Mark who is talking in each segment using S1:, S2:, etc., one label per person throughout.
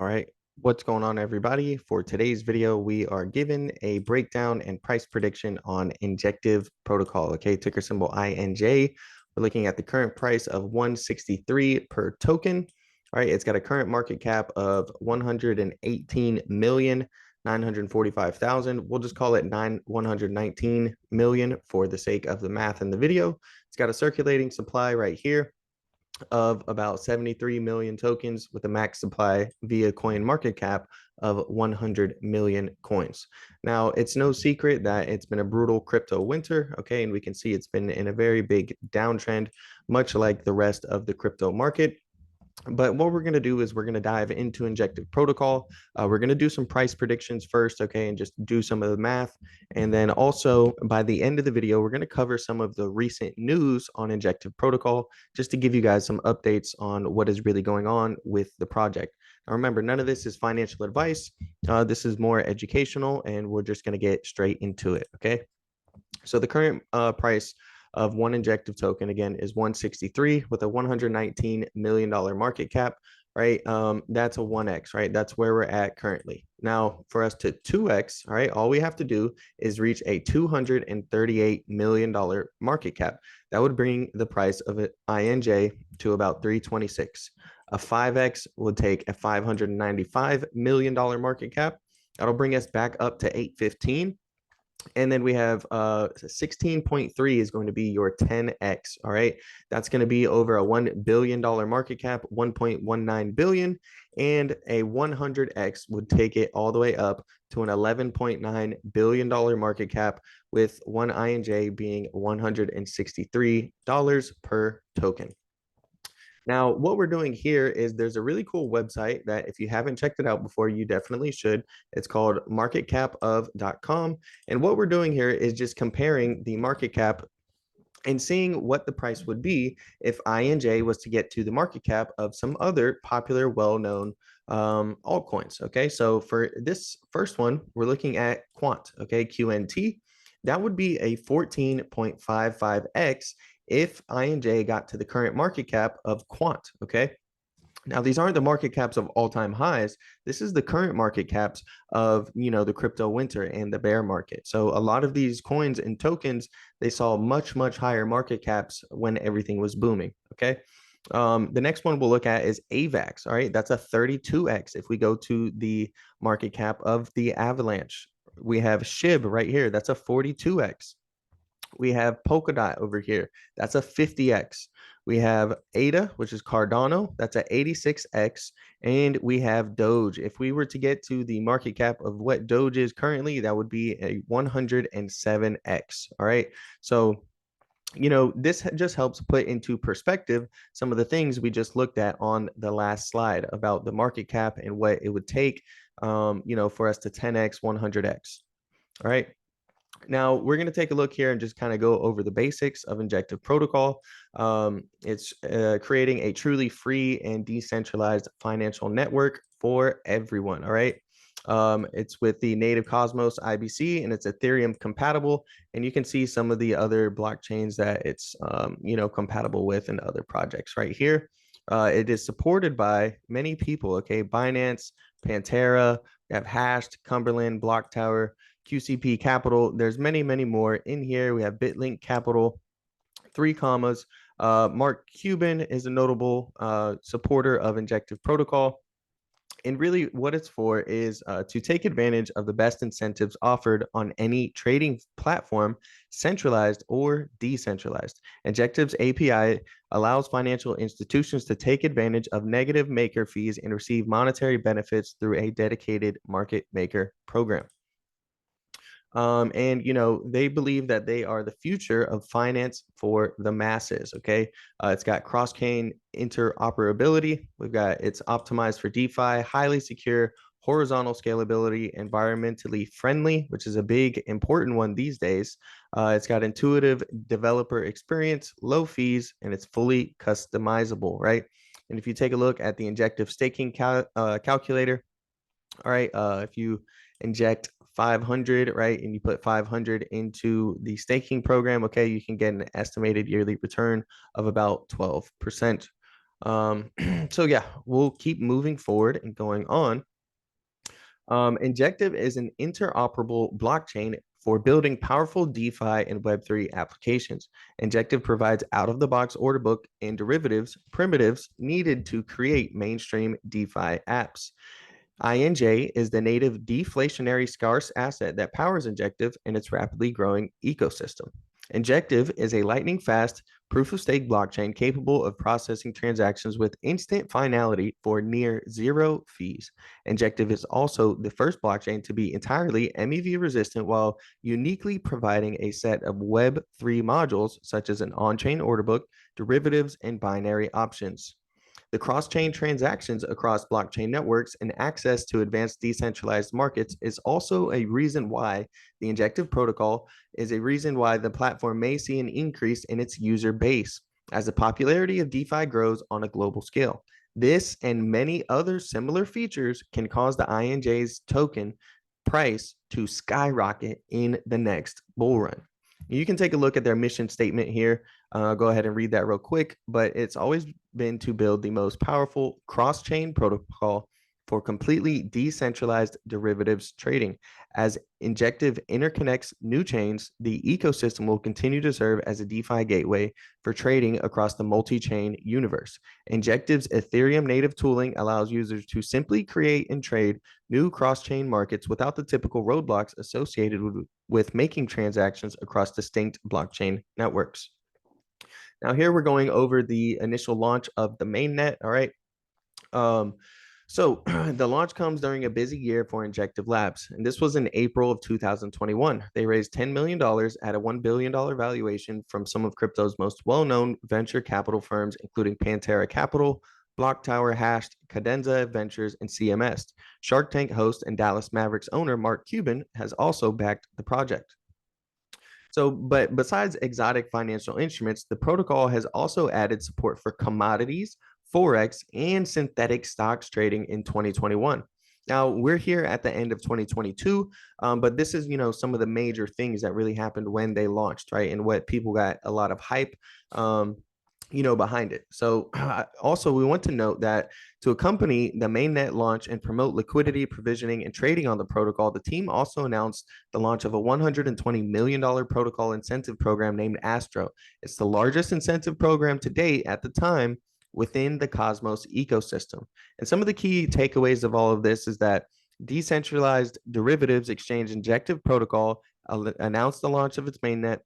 S1: All right, what's going on, everybody? For today's video, we are given a breakdown and price prediction on Injective protocol. Okay, ticker symbol INJ. We're looking at the current price of 163 per token. All right, it's got a current market cap of 118,945,000. We'll just call it 119 million for the sake of the math in the video. It's got a circulating supply right here of about 73 million tokens with a max supply via coin market cap of 100 million coins. Now, it's no secret that it's been a brutal crypto winter, okay? And we can see it's been in a very big downtrend, much like the rest of the crypto market. But what we're going to do is we're going to dive into Injective protocol. We're going to do some price predictions first, okay, and just do some of the math. And then also by the end of the video, we're going to cover some of the recent news on Injective protocol, just to give you guys some updates on what is really going on with the project. Now, remember, none of this is financial advice. This is more educational, and we're just going to get straight into it, okay? So the current price of one Injective token, again, is 163 with a $119 million market cap, right? That's a 1x, right? That's where we're at currently. Now, for us to 2x, all right, all we have to do is reach a $238 million market cap. That would bring the price of an INJ to about 326. A 5x would take a $595 million market cap. That'll bring us back up to 815. And then we have 16.3 is going to be your 10x. All right. That's going to be over a $1 billion market cap, 1.19 billion. And a 100x would take it all the way up to an $11.9 billion market cap, with one INJ being $163 per token. Now, what we're doing here is there's a really cool website that if you haven't checked it out before, you definitely should. It's called marketcapof.com. And what we're doing here is just comparing the market cap and seeing what the price would be if INJ was to get to the market cap of some other popular, well-known altcoins. Okay, so for this first one, we're looking at Quant, okay, QNT. That would be a 14.55x if INJ got to the current market cap of Quant, okay? Now, these aren't the market caps of all-time highs. This is the current market caps of, the crypto winter and the bear market. So a lot of these coins and tokens, they saw much, much higher market caps when everything was booming, okay? The next one we'll look at is AVAX, all right? That's a 32x if we go to the market cap of the Avalanche. We have SHIB right here. That's a 42x. We have Polkadot over here. That's a 50x. We have ADA, which is Cardano. That's a 86x. And we have Doge. If we were to get to the market cap of what Doge is currently, that would be a 107x. All right. So, this just helps put into perspective some of the things we just looked at on the last slide about the market cap and what it would take, for us to 10x, 100x. All right. Now, we're going to take a look here and just kind of go over the basics of Injective protocol. It's creating a truly free and decentralized financial network for everyone. All right. It's with the native Cosmos IBC, and it's Ethereum compatible. And you can see some of the other blockchains that it's, compatible with and other projects right here. It is supported by many people. Okay. Binance, Pantera, we have Hashed, Cumberland, Block Tower, QCP Capital. There's many, many more in here. We have BitLink Capital, 3 commas. Mark Cuban is a notable supporter of Injective protocol. And really what it's for is to take advantage of the best incentives offered on any trading platform, centralized or decentralized. Injective's API allows financial institutions to take advantage of negative maker fees and receive monetary benefits through a dedicated market maker program. And they believe that they are the future of finance for the masses. Okay, it's got cross-chain interoperability. It's optimized for DeFi, highly secure, horizontal scalability, environmentally friendly, which is a big important one these days. It's got intuitive developer experience, low fees, and it's fully customizable, right? And if you take a look at the Injective staking calculator, all right, if you inject 500, right, and you put 500 into the staking program, okay, you can get an estimated yearly return of about 12%. So yeah, we'll keep moving forward and going on. Injective is an interoperable blockchain for building powerful DeFi and Web3 applications. Injective provides out-of-the-box order book and derivatives primitives needed to create mainstream DeFi apps. INJ is the native deflationary scarce asset that powers Injective and its rapidly growing ecosystem. Injective is a lightning fast proof of stake blockchain capable of processing transactions with instant finality for near zero fees. Injective is also the first blockchain to be entirely MEV resistant while uniquely providing a set of Web3 modules such as an on chain order book, derivatives, and binary options. The cross-chain transactions across blockchain networks and access to advanced decentralized markets is also a reason why the Injective protocol is a reason why the platform may see an increase in its user base as the popularity of DeFi grows on a global scale. This and many other similar features can cause the INJ's token price to skyrocket in the next bull run. You can take a look at their mission statement here. Go ahead and read that real quick, but it's always been to build the most powerful cross-chain protocol for completely decentralized derivatives trading. As Injective interconnects new chains, the ecosystem will continue to serve as a DeFi gateway for trading across the multi-chain universe. Injective's Ethereum native tooling allows users to simply create and trade new cross-chain markets without the typical roadblocks associated with making transactions across distinct blockchain networks. Now here we're going over the initial launch of the mainnet. All right. Um, so the launch comes during a busy year for Injective Labs, and this was in April of 2021. They raised $10 million at a $1 billion valuation from some of crypto's most well-known venture capital firms, including Pantera Capital, Block Tower, Hashed, Cadenza Ventures, and CMS. Shark Tank host and Dallas Mavericks owner Mark Cuban has also backed the project. So, but besides exotic financial instruments, the protocol has also added support for commodities, Forex, and synthetic stocks trading in 2021. Now, we're here at the end of 2022, but this is, some of the major things that really happened when they launched, right? And what people got a lot of hype, behind it. So also we want to note that to accompany the mainnet launch and promote liquidity, provisioning, and trading on the protocol, the team also announced the launch of a $120 million protocol incentive program named Astro. It's the largest incentive program to date at the time within the Cosmos ecosystem. And some of the key takeaways of all of this is that decentralized derivatives exchange Injective protocol announced the launch of its mainnet.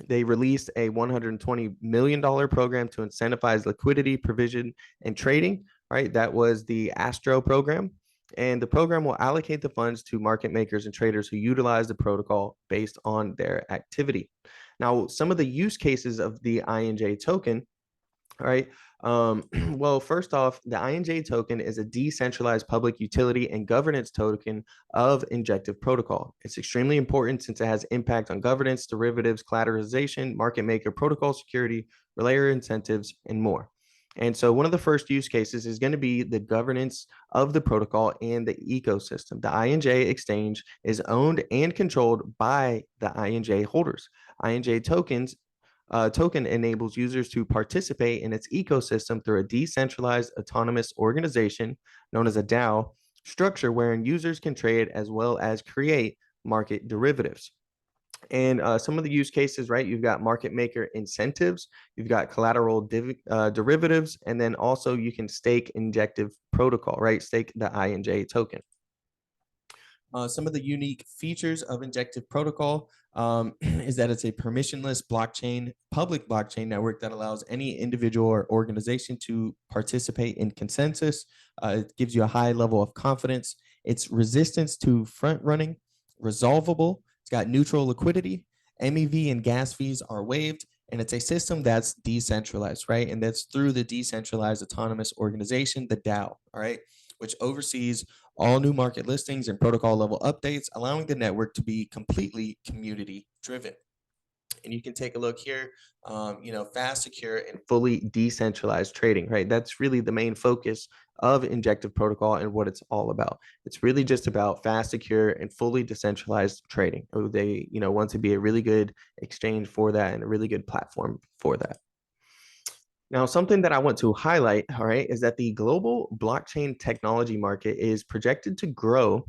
S1: They released a $120 million program to incentivize liquidity, provision, and trading. Right, that was the Astro program. And the program will allocate the funds to market makers and traders who utilize the protocol based on their activity. Now, some of the use cases of the INJ token. All right. Well, first off, the INJ token is a decentralized public utility and governance token of Injective protocol. It's extremely important since it has impact on governance, derivatives, collateralization, market maker protocol security, relayer incentives, and more. And so one of the first use cases is going to be the governance of the protocol and the ecosystem. The INJ exchange is owned and controlled by the INJ holders. INJ token enables users to participate in its ecosystem through a decentralized autonomous organization known as a DAO structure wherein users can trade as well as create market derivatives. And some of the use cases, right? You've got market maker incentives, you've got collateral derivatives, and then also you can stake Injective protocol, right? Stake the INJ token. Some of the unique features of Injective protocol is that it's a permissionless blockchain, public blockchain network that allows any individual or organization to participate in consensus. It gives you a high level of confidence. It's resistance to front running, resolvable. It's got neutral liquidity. MEV and gas fees are waived. And it's a system that's decentralized, right? And that's through the decentralized autonomous organization, the DAO, all right, which oversees all new market listings and protocol level updates, allowing the network to be completely community driven. And you can take a look here, fast, secure, and fully decentralized trading, right? That's really the main focus of Injective protocol and what it's all about. It's really just about fast, secure, and fully decentralized trading. They, want to be a really good exchange for that and a really good platform for that. Now, something that I want to highlight, all right, is that the global blockchain technology market is projected to grow,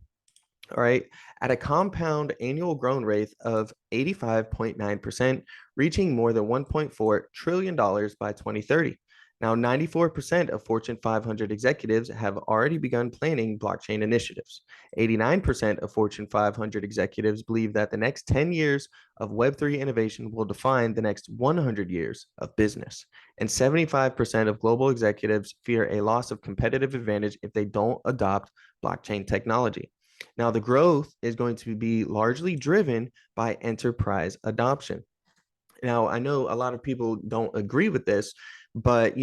S1: all right, at a compound annual growth rate of 85.9%, reaching more than $1.4 trillion by 2030. Now, 94% of Fortune 500 executives have already begun planning blockchain initiatives. 89% of Fortune 500 executives believe that the next 10 years of Web3 innovation will define the next 100 years of business. And 75% of global executives fear a loss of competitive advantage if they don't adopt blockchain technology. Now, the growth is going to be largely driven by enterprise adoption. Now, I know a lot of people don't agree with this, but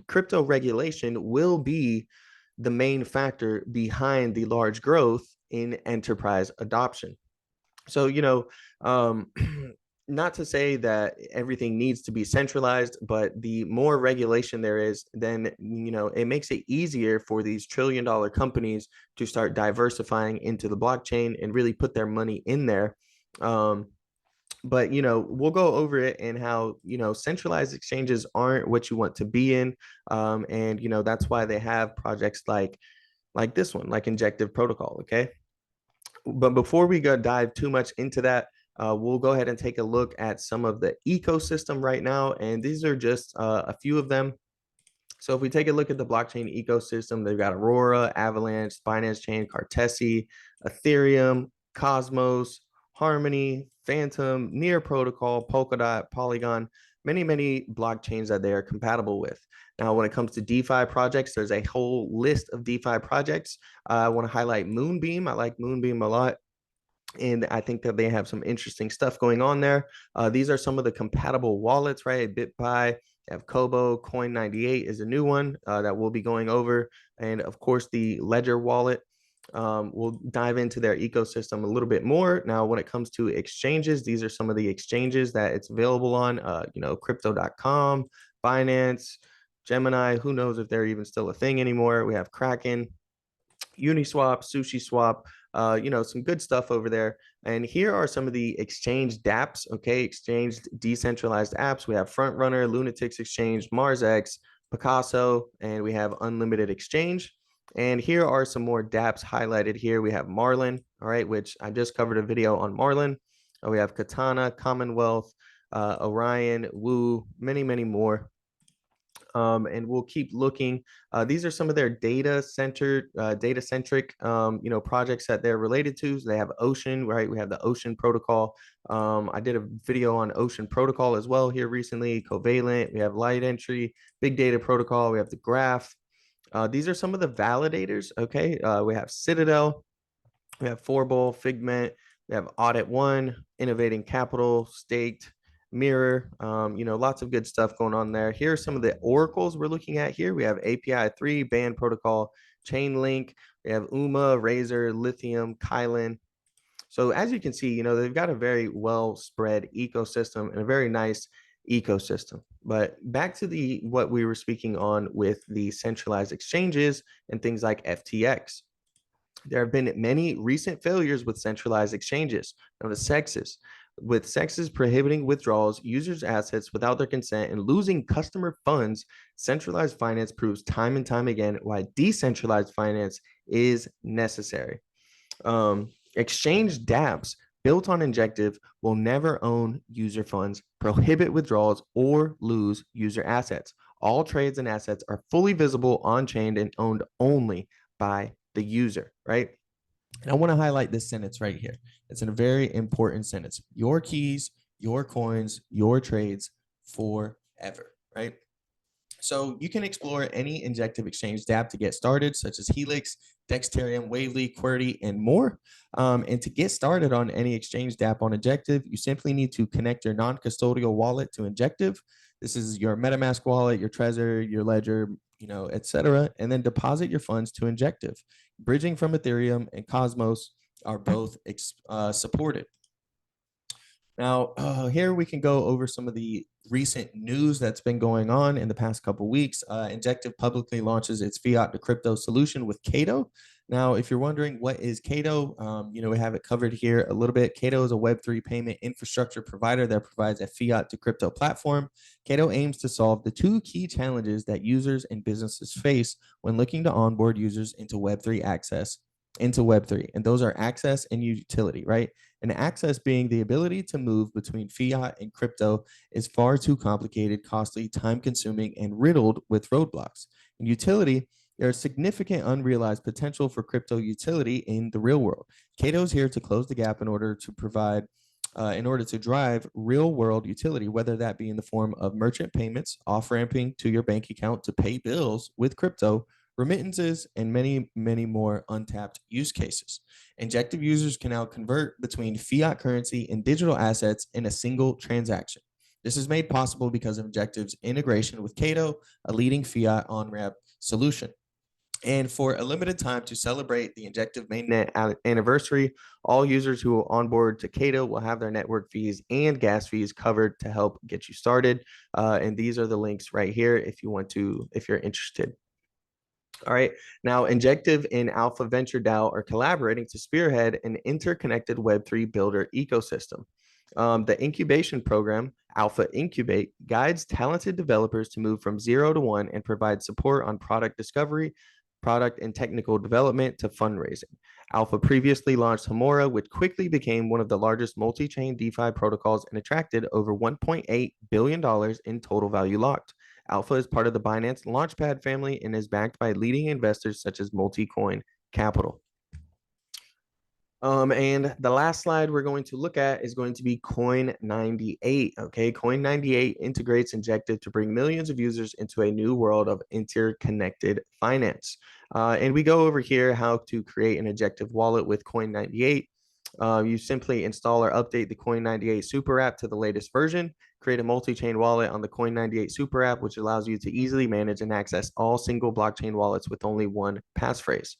S1: crypto regulation will be the main factor behind the large growth in enterprise adoption. So, not to say that everything needs to be centralized, but the more regulation there is, then, it makes it easier for these trillion-dollar companies to start diversifying into the blockchain and really put their money in there. But we'll go over it and how centralized exchanges aren't what you want to be in, and that's why they have projects like this one, like Injective protocol. Okay, but before we go dive too much into that, we'll go ahead and take a look at some of the ecosystem right now, and these are just a few of them. So if we take a look at the blockchain ecosystem, they've got Aurora, Avalanche, Binance Chain, Cartesi, Ethereum, Cosmos, Harmony, Phantom, Near Protocol, Polkadot, Polygon, many blockchains that they are compatible with. Now, when it comes to DeFi projects, there's a whole list of DeFi projects. I want to highlight Moonbeam. I like Moonbeam a lot, and I think that they have some interesting stuff going on there. These are some of the compatible wallets, right? BitPi, have Kobo, Coin98 is a new one that we'll be going over. And of course, the Ledger wallet. We'll dive into their ecosystem a little bit more. Now, when it comes to exchanges, these are some of the exchanges that it's available on, crypto.com, Binance, Gemini. Who knows if they're even still a thing anymore? We have Kraken, Uniswap, SushiSwap, some good stuff over there. And here are some of the exchange dApps, okay, exchange decentralized apps. We have Frontrunner, Lunatics Exchange, MarsX, Picasso, and we have Unlimited Exchange. And here are some more dApps highlighted here. We have Marlin, all right, which I just covered a video on Marlin. We have Katana, Commonwealth, Orion, Woo, many more. And we'll keep looking. These are some of their data-centric, projects that they're related to. So they have Ocean, right? We have the Ocean protocol. I did a video on Ocean protocol as well here recently. Covalent. We have Light Entry, Big Data Protocol. We have the Graph. These are some of the validators. Okay, we have Citadel. We have Forbol, Figment. We have Audit One, Innovating Capital, Staked, Mirror, lots of good stuff going on there. Here are some of the oracles we're looking at here. We have API 3, Band Protocol, Chainlink. We have UMA, Razor, Lithium, Kylan. So as you can see, they've got a very well spread ecosystem and a very nice ecosystem. But back to what we were speaking on with the centralized exchanges and things like FTX. There have been many recent failures with centralized exchanges, known as CEXs, with CEXs prohibiting withdrawals, users' assets without their consent, and losing customer funds. Centralized finance proves time and time again why decentralized finance is necessary. Exchange dApps built on Injective will never own user funds, prohibit withdrawals, or lose user assets. All trades and assets are fully visible on-chain and owned only by the user, right? And I want to highlight this sentence right here. It's a very important sentence. Your keys, your coins, your trades forever, right? So you can explore any Injective exchange dApp to get started, such as Helix, Dexterium, Wavely, QWERTY, and more. And to get started on any exchange dApp on Injective, you simply need to connect your non-custodial wallet to Injective. This is your MetaMask wallet, your Trezor, your Ledger, etc. And then deposit your funds to Injective. Bridging from Ethereum and Cosmos are both supported. Now, here we can go over some of the recent news that's been going on in the past couple of weeks. Injective publicly launches its fiat to crypto solution with Cato. Now, if you're wondering what is Cato, we have it covered here a little bit. Cato is a Web3 payment infrastructure provider that provides a fiat to crypto platform. Cato aims to solve the two key challenges that users and businesses face when looking to onboard users into Web3, and those are access and utility, right? And access being the ability to move between fiat and crypto is far too complicated, costly, time consuming, and riddled with roadblocks. And utility, there's significant unrealized potential for crypto utility in the real world. Cato's here to close the gap in order to drive real world utility, whether that be in the form of merchant payments, off ramping to your bank account to pay bills with crypto, remittances, and many, many more untapped use cases. Injective users can now convert between fiat currency and digital assets in a single transaction. This is made possible because of Injective's integration with Cato, a leading fiat on-ramp solution. And for a limited time to celebrate the Injective mainnet anniversary, all users who will onboard to Cato will have their network fees and gas fees covered to help get you started. And these are the links right here if you're interested. All right. Now, Injective and Alpha Venture DAO are collaborating to spearhead an interconnected Web3 builder ecosystem. The incubation program, Alpha Incubate, guides talented developers to move from 0 to 1 and provides support on product discovery, product and technical development to fundraising. Alpha previously launched Homora, which quickly became one of the largest multi-chain DeFi protocols and attracted over $1.8 billion in total value locked. Alpha is part of the Binance Launchpad family and is backed by leading investors such as Multicoin Capital. And the last slide we're going to look at is going to be Coin98. Okay, Coin98 integrates Injective to bring millions of users into a new world of interconnected finance. And we go over here how to create an Injective wallet with Coin98. You simply install or update the Coin98 Super app to the latest version, create a multi-chain wallet on the Coin98 Super app, which allows you to easily manage and access all single blockchain wallets with only one passphrase.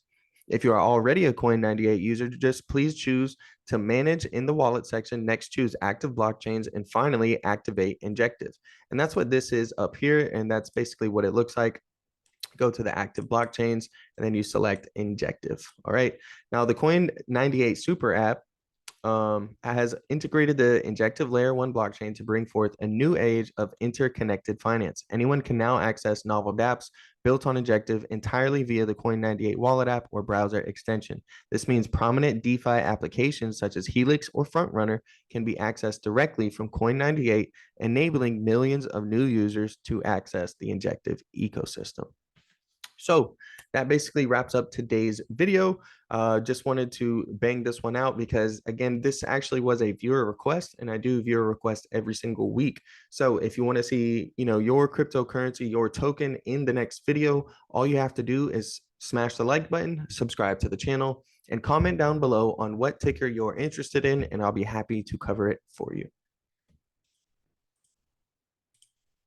S1: If you are already a Coin98 user, just please choose to manage in the wallet section. Next, choose active blockchains, and finally activate Injective. And that's what this is up here. And that's basically what it looks like. Go to the active blockchains and then you select Injective. All right. Now the Coin98 Super app has integrated the Injective Layer 1 blockchain to bring forth a new age of interconnected finance. Anyone can now access novel dApps built on Injective entirely via the Coin98 wallet app or browser extension. This means prominent DeFi applications such as Helix or Frontrunner can be accessed directly from Coin98, enabling millions of new users to access the Injective ecosystem. So that basically wraps up today's video. Just wanted to bang this one out because, again, this actually was a viewer request, and I do viewer requests every single week. So if you want to see, your cryptocurrency, your token in the next video, all you have to do is smash the like button, subscribe to the channel, and comment down below on what ticker you're interested in, and I'll be happy to cover it for you.